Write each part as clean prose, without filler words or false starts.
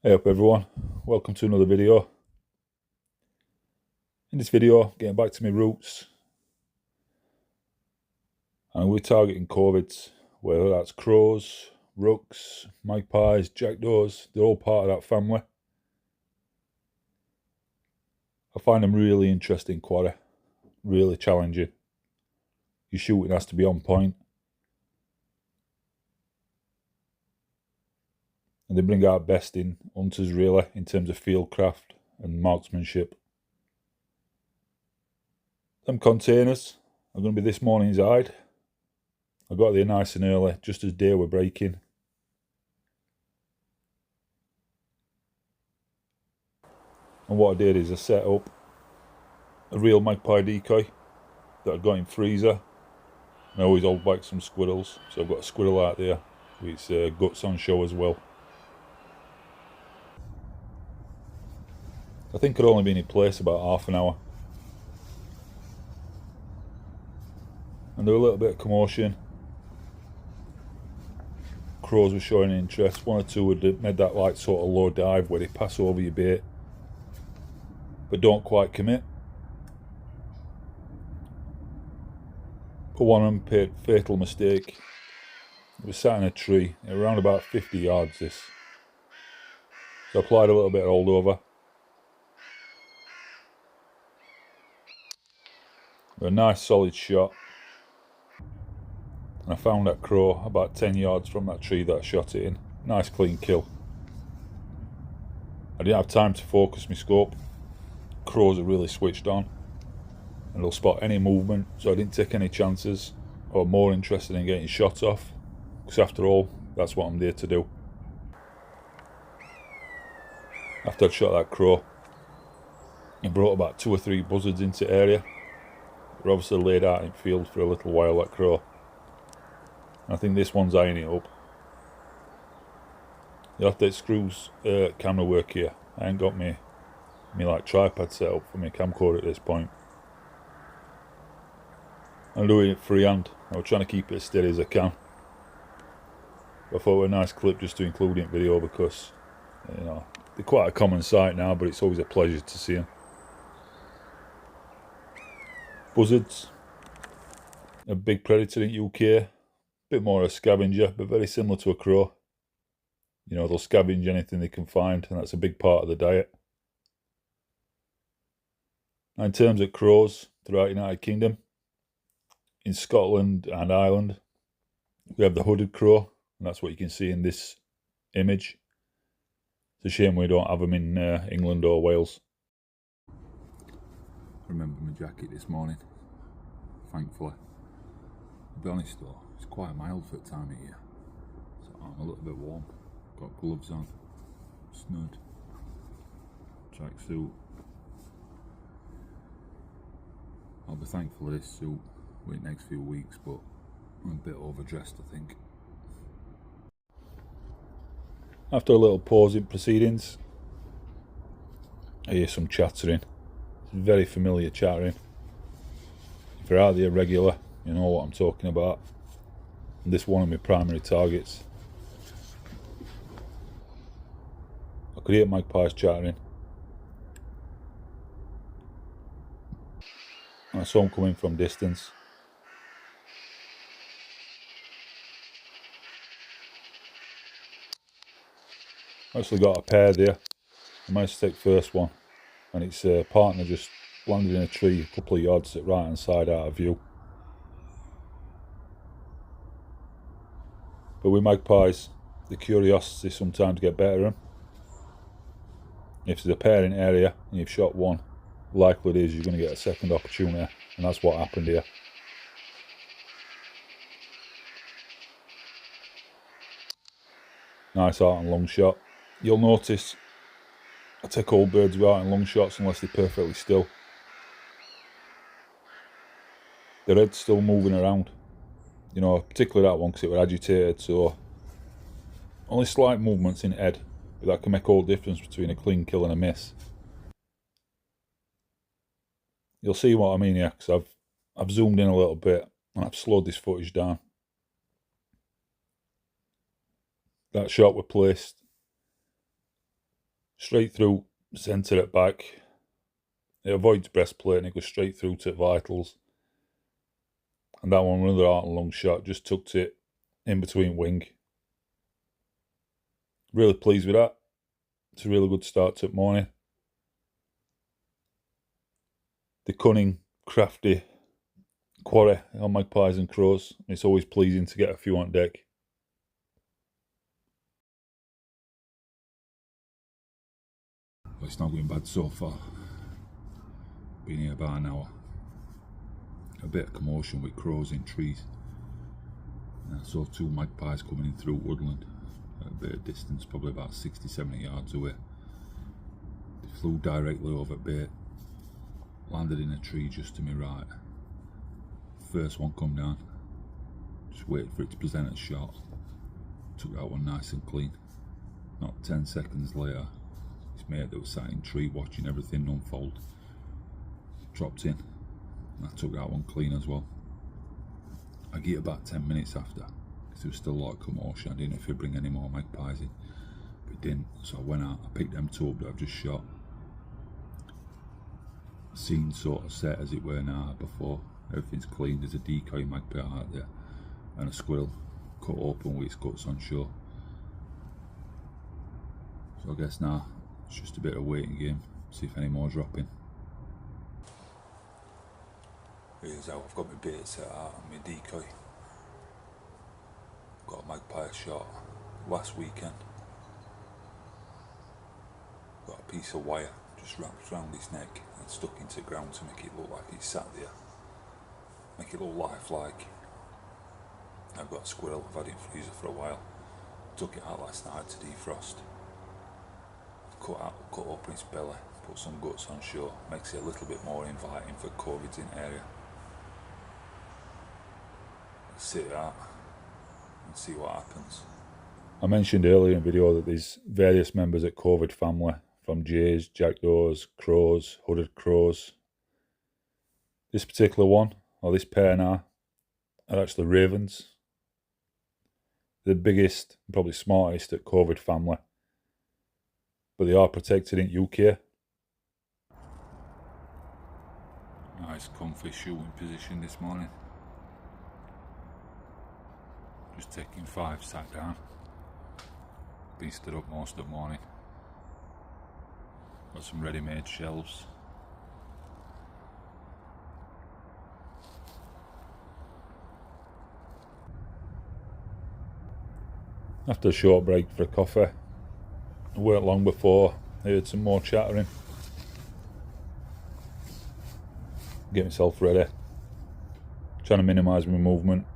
Hey up everyone, welcome to another video. In this video, getting back to my roots, and we're targeting corvids, whether that's crows, rooks, magpies, jackdaws, they're all part of that family. I find them really interesting quarry, really challenging. Your shooting has to be on point. And they bring out best in hunters really, in terms of fieldcraft and marksmanship. Them containers are going to be this morning's hide. I got there nice and early, just as day were breaking. And what I did is I set up a real magpie decoy that I got in freezer. And I always hold back some squirrels, so I've got a squirrel out there with its guts on show as well. I think I'd only been in place about half an hour. And there was a little bit of commotion. Crows were showing interest. One or two had made that like sort of low dive where they pass over your bait, but don't quite commit. But one of them made a fatal mistake. It was sat in a tree, around about 50 yards this. So I applied a little bit of hold over. A nice solid shot. And I found that crow about 10 yards from that tree that I shot it in. Nice clean kill. I didn't have time to focus my scope. Crows are really switched on and they'll spot any movement, so I didn't take any chances. I was more interested in getting shots off, because after all, that's what I'm there to do. After I'd shot that crow, I brought about 2 or 3 buzzards into the area. They're obviously laid out in field for a little while, that crow. I think this one's eyeing it up. You'll have to excuse camera work here. I ain't got me like tripod set up for my camcorder at this point. I'm doing it freehand. I was trying to keep it as steady as I can. I thought it was a nice clip just to include in video because, you know, they're quite a common sight now, but it's always a pleasure to see them. Buzzards, a big predator in UK. Bit more a scavenger, but very similar to a crow. You know, they'll scavenge anything they can find, and that's a big part of the diet. Now, in terms of crows throughout the United Kingdom, in Scotland and Ireland, we have the hooded crow, and that's what you can see in this image. It's a shame we don't have them in England or Wales. I remember my jacket this morning, thankfully. To be honest though, it's quite mild for the time of year, so I'm a little bit warm. Got gloves on, snud, tracksuit. I'll be thankful for this suit for the next few weeks, but I'm a bit overdressed, I think. After a little pause in proceedings, I hear some chattering. It's very familiar chattering. If you're out there regular, you know what I'm talking about. And this is one of my primary targets. I could hear magpies chattering. I saw them coming from distance. I actually got a pair there. I managed to take first one, and its partner just landed in a tree a couple of yards to the right hand side out of view. But with magpies, the curiosity sometimes get better at them. If there's a pair in the area and you've shot one, likely it is you're going to get a second opportunity, and that's what happened here. Nice out and long shot. You'll notice I take all birds out in long shots unless they're perfectly still. The head's still moving around, you know, particularly that one because it was agitated, so only slight movements in the head, but that can make all the difference between a clean kill and a miss. You'll see what I mean here, because I've zoomed in a little bit and I've slowed this footage down. That shot was placed Straight through, centre it back. It avoids breastplate and it goes straight through to vitals. And that one, another art and long shot, just tucked it in between wing. Really pleased with that. It's a really good start to the morning. The cunning, crafty quarry on magpies and crows. It's always pleasing to get a few on deck. Well, it's not going bad so far. Been here about an hour. A bit of commotion with crows in trees. And I saw two magpies coming in through woodland at a bit of distance, probably about 60-70 yards away. They flew directly over bait, landed in a tree just to my right. First one come down, just waited for it to present a shot. Took that one nice and clean. Not 10 seconds later, his mate that was sat in tree watching everything unfold dropped in, and I took that one clean as well. I get about 10 minutes after, because there was still a lot of commotion. I didn't know if he'd bring any more magpies in, but he didn't, so I went out, I picked them two up that I've just shot. Scene sort of set as it were now before. Everything's clean. There's a decoy magpie out there and a squirrel cut open with its guts on shore. So I guess now it's just a bit of a waiting game, see if any more drop in. Here's how I've got my bait set out and my decoy. Got a magpie shot last weekend. Got a piece of wire just wrapped around his neck and stuck into the ground to make it look like he's sat there. Make it look lifelike. I've got a squirrel, I've had it in freezer for a while. Took it out last night to defrost. Cut open its belly, put some guts on shore, makes it a little bit more inviting for COVID in area. Sit it out and see what happens. I mentioned earlier in the video that there's various members of COVID family, from jays, jackdaws, crows, hooded crows. This particular one, or this pair now, are actually ravens. They're the biggest and probably smartest at COVID family, but they are protected in UK. Nice comfy shooting position this morning. Just taking 5 sat down. Been stood up most of the morning. Got some ready-made shelves. After a short break for a coffee, I weren't long before I heard some more chattering. Get myself ready. Trying to minimise my movement.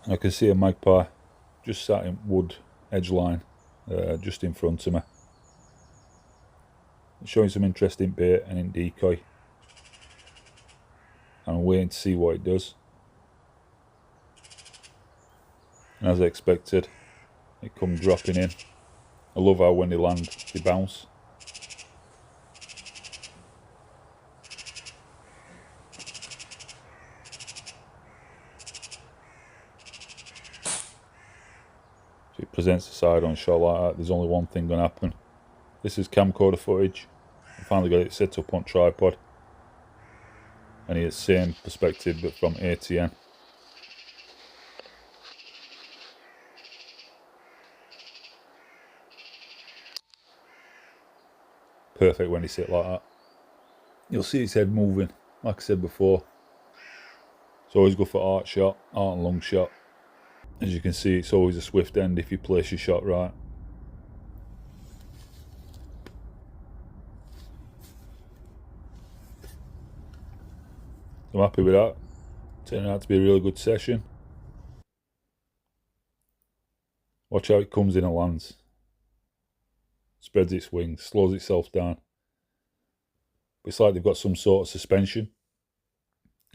I can see a magpie just sat in wood edge line, just in front of me. It's showing some interesting bait and in decoy. I'm waiting to see what it does. And as I expected, it comes dropping in. I love how when they land, they bounce. So it presents a side on shot like that. There's only one thing going to happen. This is camcorder footage. I finally got it set up on tripod. And it's the same perspective but from ATN. Perfect when you sit like that. You'll see its head moving, like I said before. It's always good for art and long shot. As you can see, it's always a swift end if you place your shot right. I'm happy with that. Turning out to be a really good session. Watch how it comes in and lands. Spreads its wings, slows itself down. But it's like they've got some sort of suspension.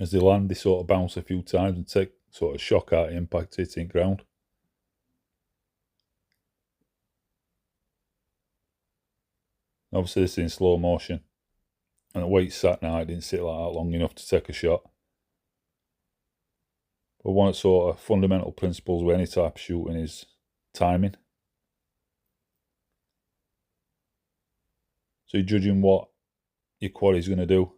As they land, they sort of bounce a few times and take sort of shock out of impact hitting ground. Obviously this is in slow motion. And the way it sat now, it didn't sit like that long enough to take a shot. But one of the sort of fundamental principles with any type of shooting is timing. So you're judging what your quad is going to do.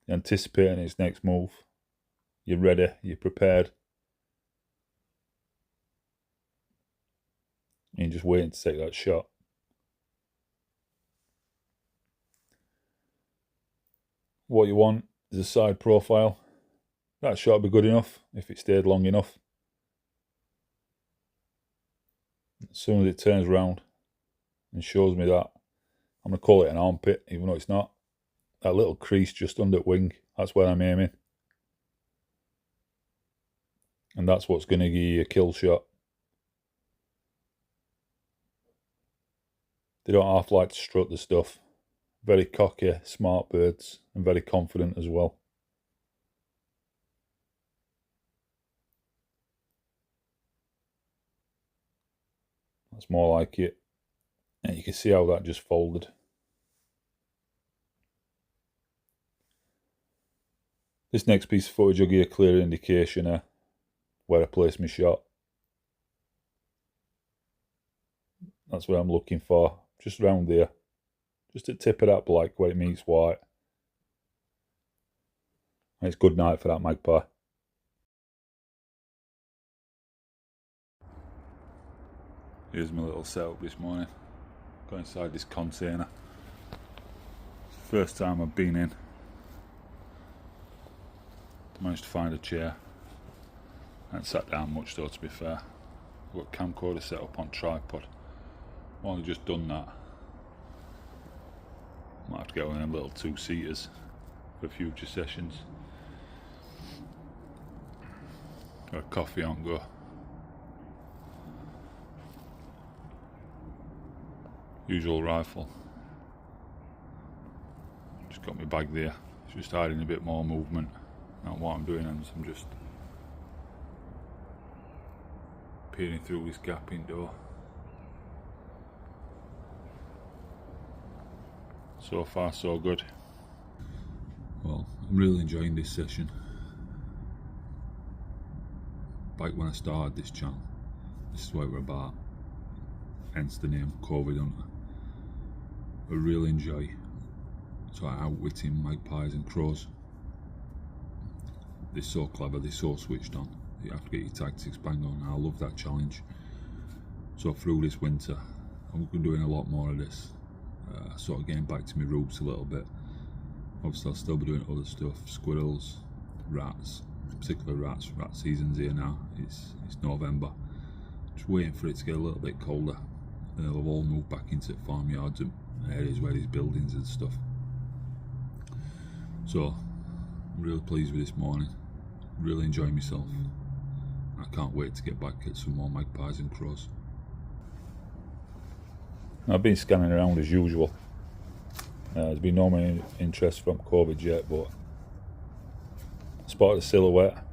You're anticipating its next move. You're ready, you're prepared. And you're just waiting to take that shot. What you want is a side profile. That shot would be good enough if it stayed long enough. As soon as it turns round and shows me that, I'm going to call it an armpit, even though it's not. That little crease just under the wing, that's where I'm aiming. And that's what's going to give you a kill shot. They don't half like to strut the stuff. Very cocky, smart birds, and very confident as well. That's more like it. And you can see how that just folded. This next piece of footage will give you a clear indication of where I placed my shot. That's what I'm looking for, just around there. Just to tip it up black where it meets white. And it's good night for that magpie. Here's my little setup this morning. Got inside this container. First time I've been in. Managed to find a chair. I haven't sat down much though, to be fair. I've got camcorder set up on tripod. I've only just done that. Might have to get one of them little two-seaters for future sessions. Got a coffee on go. Usual rifle. Just got my bag there. It's just hiding a bit more movement. Now what I'm doing is I'm just peering through this gap in door. So far so good. Well, I'm really enjoying this session. Back when I started this channel, this is what we're about. Hence the name COVID Hunter. I really enjoy sort of outwitting magpies and crows. They're so clever, they're so switched on. You have to get your tactics bang on. I love that challenge. So through this winter, I'm doing a lot more of this. Sort of getting back to my roots a little bit. Obviously I'll still be doing other stuff, squirrels, rats, particularly rats. Rat season's here now, it's November. Just waiting for it to get a little bit colder. Then they'll all move back into farmyards and areas where there's buildings and stuff. So I'm really pleased with this morning, really enjoying myself. I can't wait to get back at some more magpies and crows. I've been scanning around as usual. There's been no more interest from COVID yet, but I spotted a silhouette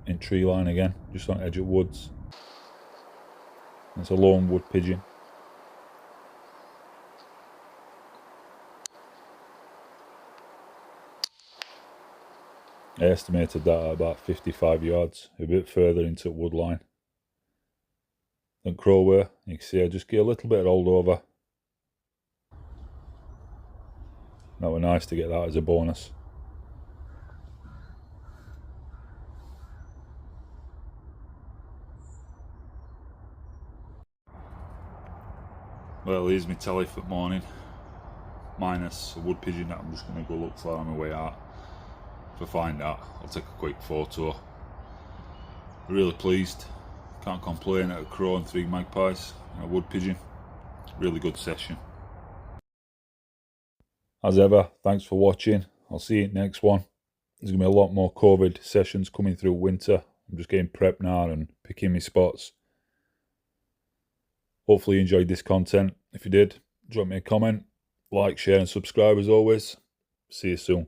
in tree line again, just on the edge of woods. It's a lone wood pigeon. I estimated that at about 55 yards, a bit further into the wood line than crow were. You can see I just get a little bit rolled over. That would be nice to get that as a bonus. Well, here's my tally for the morning, minus a wood pigeon that I'm just going to go look for on my way out. If I find that, I'll take a quick photo. Really pleased, can't complain at a crow and 3 magpies and a wood pigeon. Really good session. As ever, thanks for watching. I'll see you next one. There's going to be a lot more COVID sessions coming through winter. I'm just getting prepped now and picking my spots. Hopefully you enjoyed this content. If you did, drop me a comment, like, share and subscribe as always. See you soon.